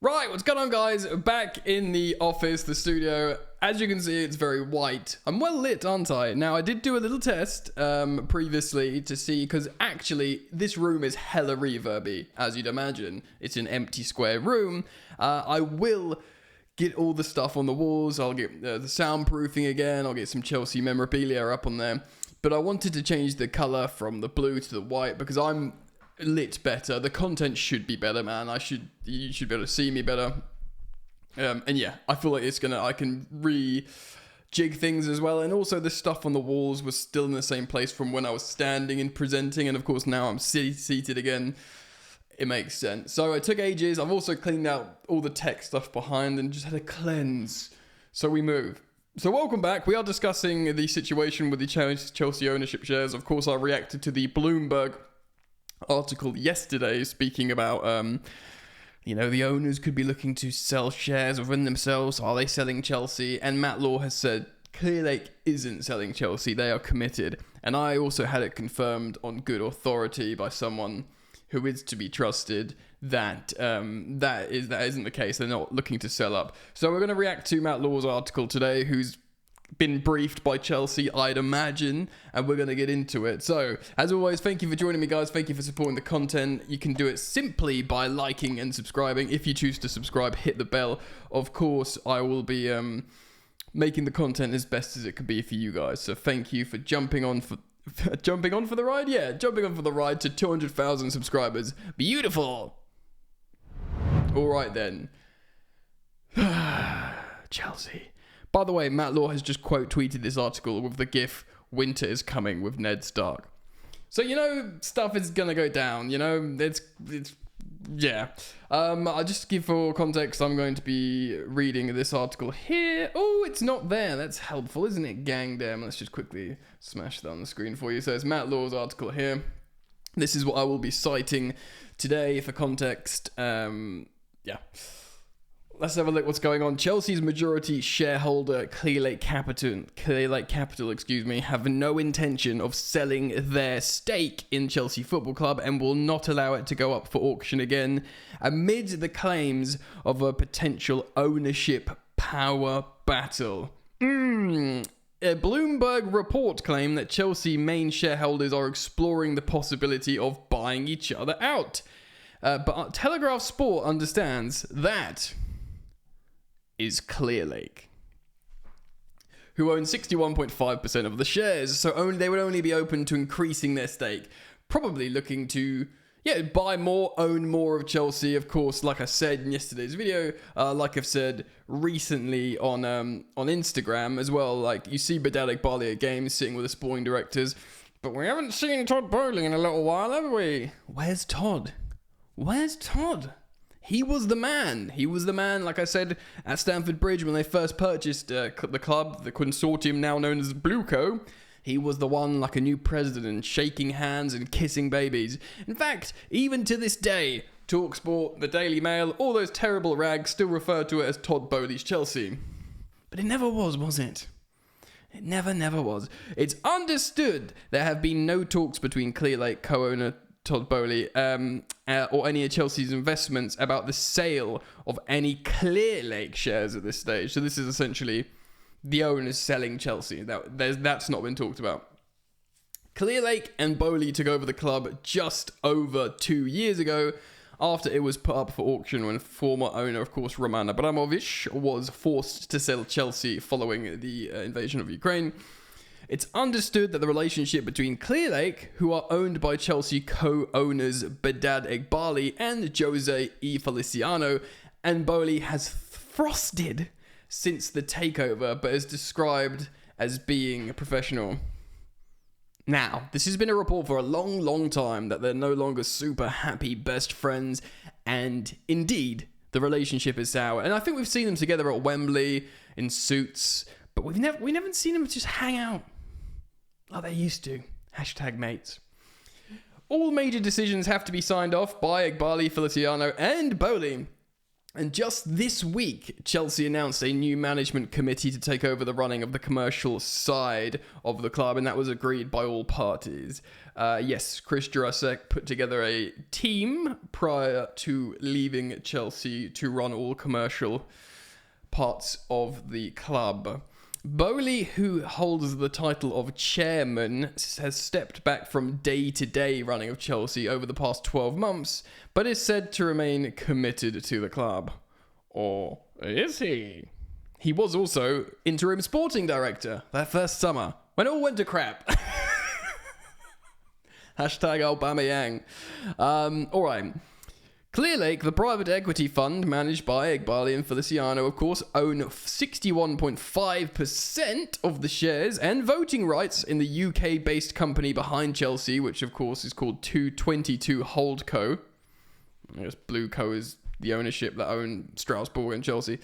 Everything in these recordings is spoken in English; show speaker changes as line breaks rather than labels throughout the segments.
Right, what's going on, guys? Back in the office, the studio. As you can see, it's very white. I'm well lit, aren't I? Now, I did do a little test previously to see, because actually, this room is hella reverby, as you'd imagine. It's an empty square room. I will get all the stuff on the walls. I'll get the soundproofing again. I'll get some Chelsea memorabilia up on there. But I wanted to change the color from the blue to the white because I'm lit better. The content should be better, man. You should be able to see me better. And yeah, I feel like I can re-jig things as well. And also the stuff on the walls was still in the same place from when I was standing and presenting. And of course now I'm seated again. It makes sense. So it took ages. I've also cleaned out all the tech stuff behind and just had a cleanse. So we move. So welcome back. We are discussing the situation with the Chelsea ownership shares. Of course, I reacted to the Bloomberg article yesterday speaking about, the owners could be looking to sell shares within themselves. Are they selling Chelsea? And Matt Law has said Clearlake isn't selling Chelsea. They are committed. And I also had it confirmed on good authority by someone who is to be trusted that that isn't the case. They're not looking to sell up. So we're going to react to Matt Law's article today, who's been briefed by Chelsea, I'd imagine, and we're going to get into it. So, as always, thank you for joining me, guys. Thank you for supporting the content. You can do it simply by liking and subscribing. If you choose to subscribe, hit the bell. Of course, I will be making the content as best as it could be for you guys. So, thank you for jumping on for the ride. Yeah, jumping on for the ride to 200,000 subscribers. Beautiful. All right then. Chelsea. By the way, Matt Law has just quote tweeted this article with the gif "Winter is coming" with Ned Stark. So stuff is gonna go down. It's yeah. I'll just give for context. I'm going to be reading this article here. Oh, it's not there. That's helpful, isn't it, gang? Damn. Let's just quickly smash that on the screen for you. So it's Matt Law's article here. This is what I will be citing today for context. Yeah. Let's have a look what's going on. Chelsea's majority shareholder, Clearlake Capital, have no intention of selling their stake in Chelsea Football Club and will not allow it to go up for auction again amid the claims of a potential ownership power battle. A Bloomberg report claimed that Chelsea main shareholders are exploring the possibility of buying each other out. But Telegraph Sport understands that is Clearlake, who own 61.5% of the shares, so they would only be open to increasing their stake, probably looking to buy more, own more of Chelsea. Of course, like I said in yesterday's video, like I've said recently on Instagram as well, like you see Badal Eghbali at games sitting with the sporting directors, but we haven't seen Todd Boehly in a little while, have we? Where's Todd? He was the man, like I said, at Stamford Bridge when they first purchased the club, the consortium now known as Blueco. He was the one, like a new president, shaking hands and kissing babies. In fact, even to this day, TalkSport, the Daily Mail, all those terrible rags still refer to it as Todd Boehly's Chelsea. But it never was it? It never was. It's understood there have been no talks between Clearlake co-owner Todd Boehly or any of Chelsea's investments about the sale of any Clearlake shares at this stage. So this is essentially the owners selling Chelsea. That's not been talked about. Clearlake and Boehly took over the club just over 2 years ago after it was put up for auction when former owner, of course, Roman Abramovich, was forced to sell Chelsea following the invasion of Ukraine. It's understood that the relationship between Clearlake, who are owned by Chelsea co-owners Badal Eghbali and Jose E. Feliciano, and Boehly has frosted since the takeover, but is described as being professional. Now, this has been a report for a long time that they're no longer super happy best friends, and indeed, the relationship is sour. And I think we've seen them together at Wembley in suits, but we never seen them just hang out like they used to. #mates. All major decisions have to be signed off by Eghbali, Feliciano, and Boehly. And just this week, Chelsea announced a new management committee to take over the running of the commercial side of the club, and that was agreed by all parties. Yes, Chris Jurasek put together a team prior to leaving Chelsea to run all commercial parts of the club. Bowley, who holds the title of chairman, has stepped back from day-to-day running of Chelsea over the past 12 months, but is said to remain committed to the club. Or is he? He was also interim sporting director that first summer, when it all went to crap. Hashtag Aubameyang. Alright. Clearlake, the private equity fund managed by Eghbali and Feliciano, of course, own 61.5% of the shares and voting rights in the UK-based company behind Chelsea, which, of course, is called 222 Holdco. I guess Blue Co is the ownership that own Strasbourg and Chelsea.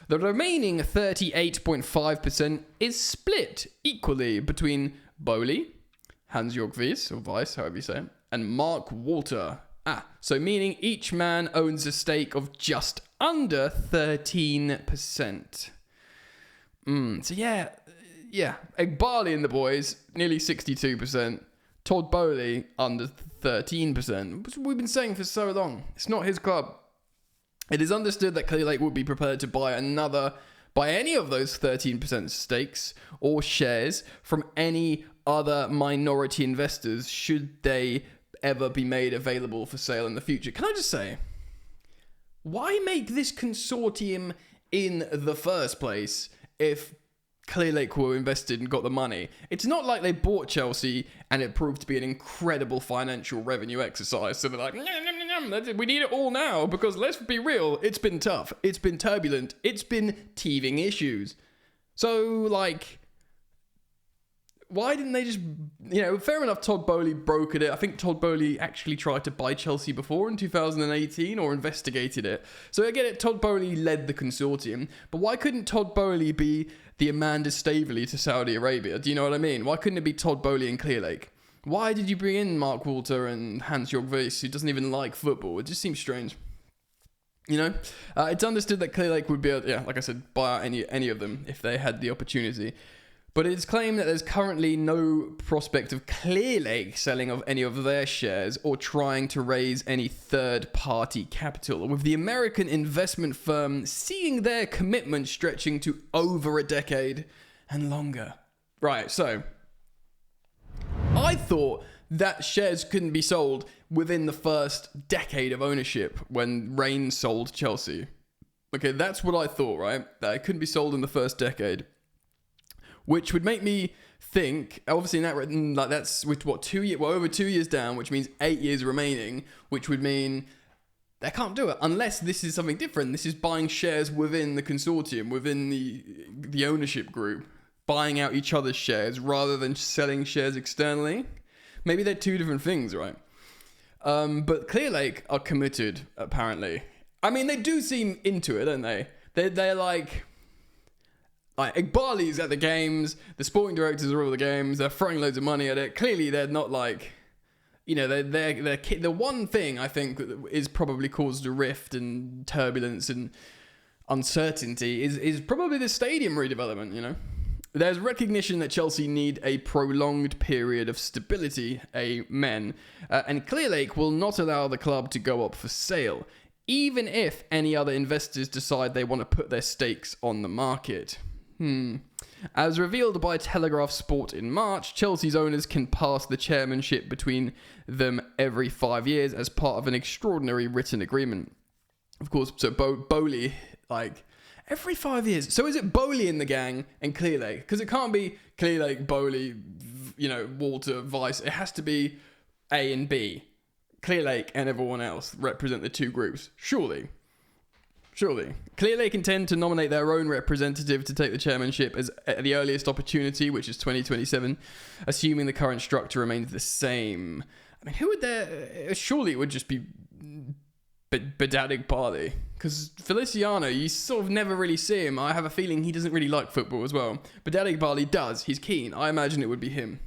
The remaining 38.5% is split equally between Bowley, Hans-Jörg Wyss, or Weiss, however you say it, and Mark Walter. So meaning each man owns a stake of just under 13%. So yeah, Eghbali and the boys, nearly 62%. Todd Bowley, under 13%. Which we've been saying for so long. It's not his club. It is understood that Clearlake would be prepared to buy any of those 13% stakes or shares from any other minority investors should they ever be made available for sale in the future. Can I just say, why make this consortium in the first place if Clearlake were invested and got the money? It's not like they bought Chelsea and it proved to be an incredible financial revenue exercise. So they're like, we need it all now because let's be real, it's been tough, it's been turbulent, it's been teething issues. So like, why didn't they just, fair enough, Todd Bowley brokered it. I think Todd Bowley actually tried to buy Chelsea before in 2018 or investigated it. So I get it, Todd Bowley led the consortium, but why couldn't Todd Bowley be the Amanda Staveley to Saudi Arabia? Do you know what I mean? Why couldn't it be Todd Bowley and Clearlake? Why did you bring in Mark Walter and Hans-Jörg Wyss, who doesn't even like football? It just seems strange. It's understood that Clearlake would be able, like I said, buy out any of them if they had the opportunity. But it's claimed that there's currently no prospect of Clearlake selling of any of their shares or trying to raise any third-party capital, with the American investment firm seeing their commitment stretching to over a decade and longer. Right, so I thought that shares couldn't be sold within the first decade of ownership when Rain sold Chelsea. Okay, that's what I thought, right? That it couldn't be sold in the first decade. Which would make me think, obviously, that's with over 2 years down, which means 8 years remaining, which would mean they can't do it unless this is something different. This is buying shares within the consortium, within the ownership group, buying out each other's shares rather than selling shares externally. Maybe they're two different things, right? But Clearlake are committed, apparently. I mean, they do seem into it, don't they? They're like Eghbali's at the games, the sporting directors are all the games, they're throwing loads of money at it. Clearly, they're not like, they're the one thing I think is probably caused a rift and turbulence and uncertainty is probably the stadium redevelopment, There's recognition that Chelsea need a prolonged period of stability, amen, and Clearlake will not allow the club to go up for sale, even if any other investors decide they want to put their stakes on the market. As revealed by Telegraph Sport in March, Chelsea's owners can pass the chairmanship between them every 5 years as part of an extraordinary written agreement. Of course, so Bowley, every 5 years. So is it Bowley in the gang and Clearlake? Because it can't be Clearlake, Bowley, Walter, Weiss. It has to be A and B. Clearlake and everyone else represent the two groups. Surely. Clearlake intend to nominate their own representative to take the chairmanship at the earliest opportunity, which is 2027, assuming the current structure remains the same. I mean, who would there... Surely it would just be Behdad Eghbali, because Feliciano, you sort of never really see him. I have a feeling he doesn't really like football as well. Behdad Eghbali does. He's keen. I imagine it would be him.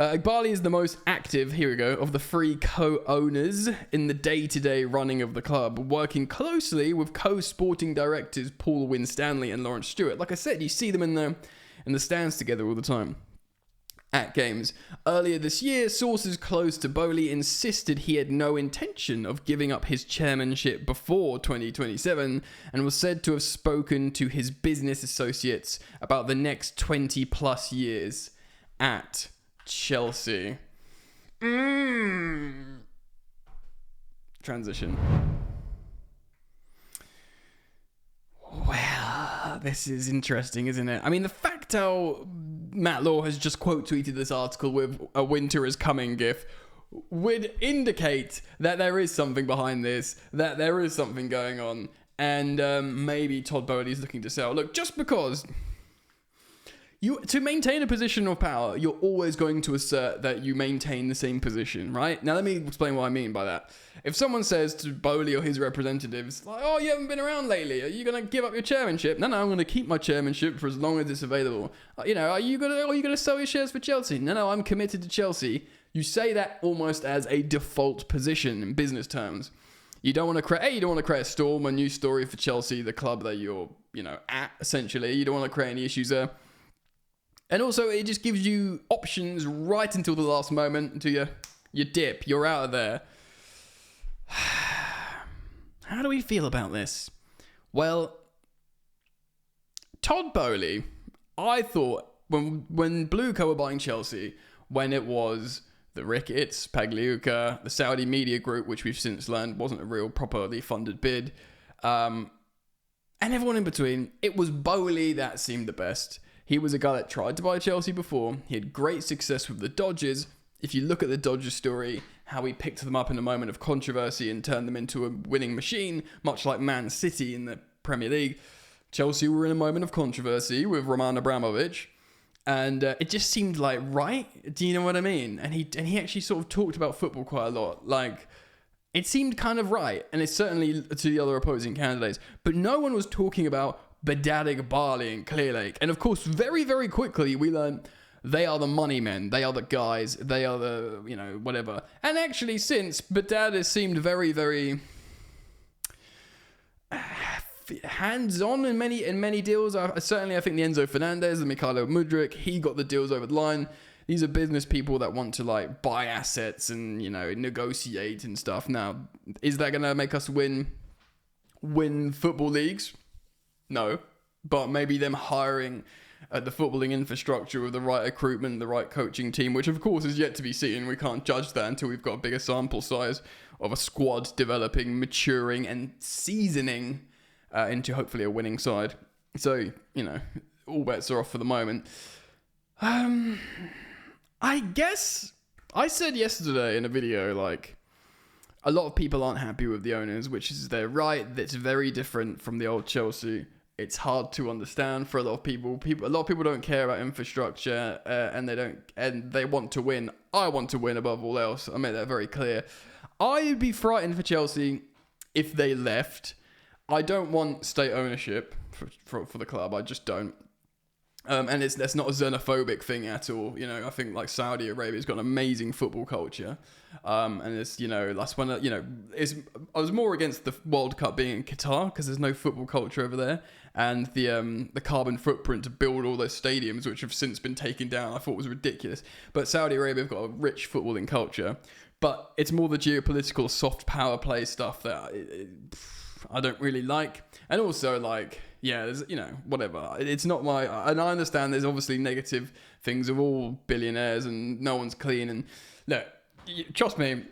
Igbali is the most active, here we go, of the 3 co-owners in the day-to-day running of the club, working closely with co-sporting directors Paul Winstanley and Lawrence Stewart. Like I said, you see them in the stands together all the time at games. Earlier this year, sources close to Bowley insisted he had no intention of giving up his chairmanship before 2027 and was said to have spoken to his business associates about the next 20 plus years at Chelsea. Transition. Well, this is interesting, isn't it? I mean, the fact how Matt Law has just quote tweeted this article with a winter is coming gif would indicate that there is something behind this, that there is something going on, and maybe Todd Bowley's looking to sell. Look, just because to maintain a position of power, you're always going to assert that you maintain the same position, right? Now, let me explain what I mean by that. If someone says to Bowley or his representatives, like, oh, you haven't been around lately, are you going to give up your chairmanship? No, I'm going to keep my chairmanship for as long as it's available. Are you going to sell your shares for Chelsea? No, I'm committed to Chelsea. You say that almost as a default position in business terms. You don't want to create a storm, a new story for Chelsea, the club that you're, at, essentially. You don't want to create any issues there. And also, it just gives you options right until the last moment, until you dip, you're out of there. How do we feel about this? Well, Todd Bowley, I thought, when Blueco were buying Chelsea, when it was the Ricketts, Pagliuca, the Saudi media group, which we've since learned wasn't a real properly funded bid, and everyone in between, it was Bowley that seemed the best. He was a guy that tried to buy Chelsea before. He had great success with the Dodgers. If you look at the Dodgers story, how he picked them up in a moment of controversy and turned them into a winning machine, much like Man City in the Premier League. Chelsea were in a moment of controversy with Roman Abramovich, and it just seemed like right. Do you know what I mean? And he actually sort of talked about football quite a lot. Like, it seemed kind of right, and it's certainly to the other opposing candidates. But no one was talking about Badad Igbali and Clearlake. And of course, very, very quickly, we learned they are the money men. They are the guys. They are the, whatever. And actually, since Badad has seemed very, very hands-on in many deals. I think the Enzo Fernandez, the Mikhailo Mudryk, he got the deals over the line. These are business people that want to buy assets and, negotiate and stuff. Now, is that going to make us win football leagues? No, but maybe them hiring the footballing infrastructure with the right recruitment, the right coaching team, which of course is yet to be seen. We can't judge that until we've got a bigger sample size of a squad developing, maturing, and seasoning into hopefully a winning side. So, all bets are off for the moment. I guess I said yesterday in a video, a lot of people aren't happy with the owners, which is their right. That's very different from the old Chelsea. It's hard to understand for a lot of people. A lot of people don't care about infrastructure, and they want to win. I want to win above all else. I made that very clear. I'd be frightened for Chelsea if they left. I don't want state ownership for the club. I just don't. And that's not a xenophobic thing at all. I think Saudi Arabia's got an amazing football culture. And it's, that's when, I was more against the World Cup being in Qatar because there's no football culture over there. And the carbon footprint to build all those stadiums, which have since been taken down, I thought was ridiculous. But Saudi Arabia have got a rich footballing culture. But it's more the geopolitical soft power play stuff that I don't really like. And also, there's, whatever. It's not and I understand there's obviously negative things of all billionaires and no one's clean. And look, trust me,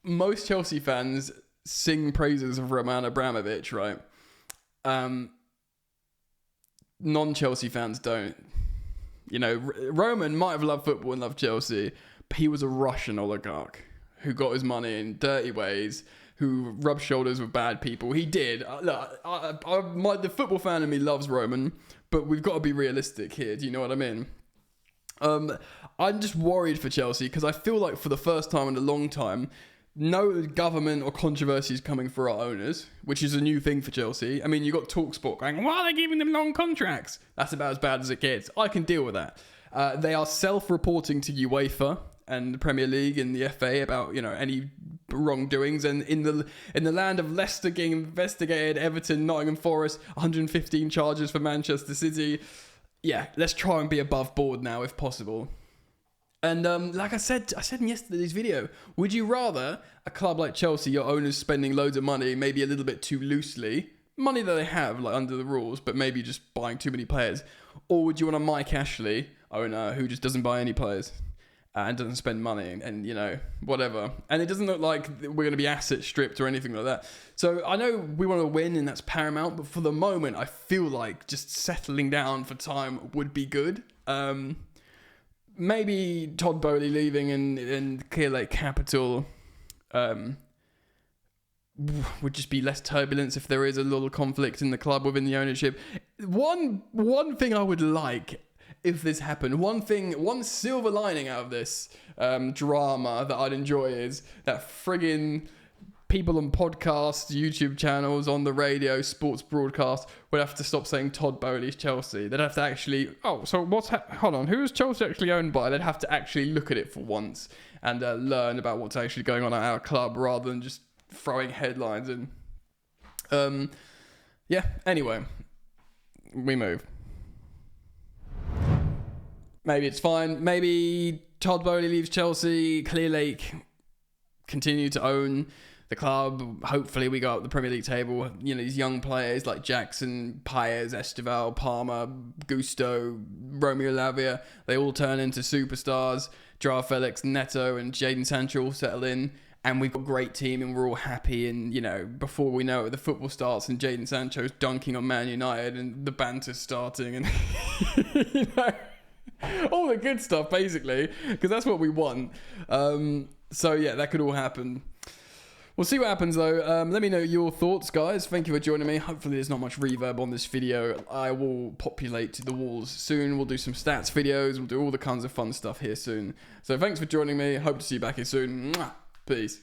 most Chelsea fans sing praises of Roman Abramovich, right? Non-Chelsea fans don't. Roman might have loved football and loved Chelsea, but he was a Russian oligarch who got his money in dirty ways, who rubbed shoulders with bad people. He did. The football fan in me loves Roman, but we've got to be realistic here. Do you know what I mean? I'm just worried for Chelsea because I feel like for the first time in a long time, no government or controversy is coming for our owners, which is a new thing for Chelsea. I mean, you got TalkSport going, why are they giving them long contracts? That's about as bad as it gets. I can deal with that. They are self-reporting to UEFA and the Premier League and the FA about, you know, any wrongdoings. And in the land of Leicester getting investigated, Everton, Nottingham Forest, 115 charges for Manchester City. Yeah, let's try and be above board now if possible. And like I said in yesterday's video, would you rather a club like Chelsea, your owners spending loads of money, maybe a little bit too loosely, money that they have like under the rules, but maybe just buying too many players, or would you want a Mike Ashley owner who just doesn't buy any players and doesn't spend money and you know whatever? And it doesn't look like we're going to be asset stripped or anything like that. So I know we want to win and that's paramount, but for the moment, I feel like just settling down for time would be good. Maybe Todd Boehly leaving and Clearlake Capital would just be less turbulence if there is a little conflict in the club within the ownership. One thing I would like if this happened, one silver lining out of this drama that I'd enjoy is that friggin' people on podcasts, YouTube channels, on the radio, sports broadcast would have to stop saying Todd Boehly's Chelsea. They'd have to actually, hold on, who is Chelsea actually owned by? They'd have to actually look at it for once and learn about what's actually going on at our club rather than just throwing headlines in. Yeah, anyway, we move. Maybe it's fine. Maybe Todd Boehly leaves Chelsea, Clearlake continue to own the club. Hopefully we go up the Premier League table. You know, these young players like Jackson, Paez, Estival, Palmer, Gusto, Romeo Lavia, they all turn into superstars. Joao Felix, Neto and Jadon Sancho all settle in. And we've got a great team and we're all happy. And, you know, before we know it, the football starts and Jadon Sancho's dunking on Man United and the banter's starting. And, you know, all the good stuff, basically, because that's what we want. So, yeah, that could all happen. We'll see what happens, though. Let me know your thoughts, guys. Thank you for joining me. Hopefully there's not much reverb on this video. I will populate the walls soon. We'll do some stats videos. We'll do all the kinds of fun stuff here soon. So thanks for joining me. Hope to see you back here soon. Mwah. Peace.